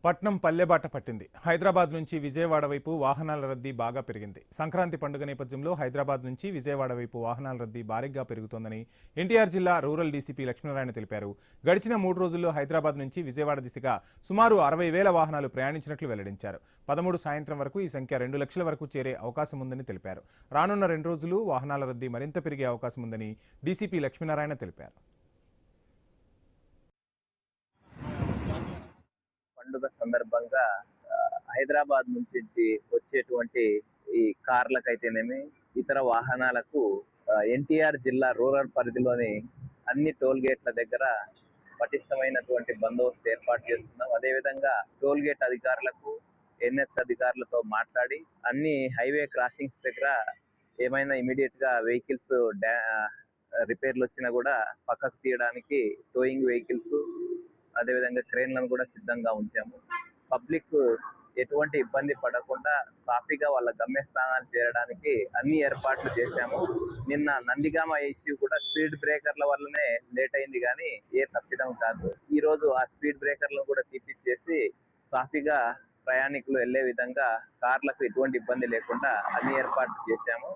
పట్నం పల్లెబాట పట్టింది. హైదరాబాద్ నుంచి విజయవాడ వైపు వాహనాల రద్దీ బాగా పెరిగింది. సంక్రాంతి పండుగ నేపథ్యంలో హైదరాబాద్ నుంచి విజయవాడ వైపు వాహనాల రద్దీ భారీగా పెరుగుతోందని ఎన్టీఆర్ జిల్లా రూరల్ డీసీపీ లక్ష్మీనారాయణ తెలిపారు. గడిచిన 3 రోజుల్లో హైదరాబాద్ నుంచి విజయవాడ దిశగా సుమారు 60,000 వాహనాలు ప్రయాణించినట్లు వెల్లడించారు. 13 సాయంత్రం వరకు ఈ సంఖ్య 2 లక్షల వరకు చేరే అవకాశం ఉందని తెలిపారు. రానున్న 2 రోజులు వాహనాల రద్దీ మరింత పెరిగే అవకాశం ఉందని డీసీపీ లక్ష్మీనారాయణ తెలిపారు. పండుగ సందర్భంగా హైదరాబాద్ నుంచి వచ్చేటువంటి ఈ కార్లకైతేనేమి ఇతర వాహనాలకు ఎన్టీఆర్ జిల్లా రూరల్ పరిధిలోని అన్ని టోల్ గేట్ల దగ్గర పటిష్టమైనటువంటి బందోబస్తు ఏర్పాటు చేసుకున్నాం. అదేవిధంగా టోల్ గేట్ అధికారులకు ఎన్హెచ్ అధికారులతో మాట్లాడి అన్ని హైవే క్రాసింగ్స్ దగ్గర ఏమైనా ఇమీడియట్ గా వెహికల్స్ రిపేర్లు వచ్చినా కూడా పక్కకు తీయడానికి టోయింగ్ వెహికల్స్ అదేవిధంగా క్రేన్లను కూడా సిద్ధంగా ఉంచాము. పబ్లిక్ ఎటువంటి ఇబ్బంది పడకుండా సాఫీగా వాళ్ళ గమ్యస్థానాలు చేరడానికి అన్ని ఏర్పాట్లు చేశాము. నిన్న నందిగామ ఇష్యూ కూడా స్పీడ్ బ్రేకర్ల వల్లనే లేట్ అయింది, కానీ ఏ తప్పిదం కాదు. ఈ రోజు ఆ స్పీడ్ బ్రేకర్లను కూడా తీపిచ్చేసి సాఫీగా ప్రయాణికులు వెళ్లే విధంగా కార్లకు ఎటువంటి ఇబ్బంది లేకుండా అన్ని ఏర్పాట్లు చేశాము.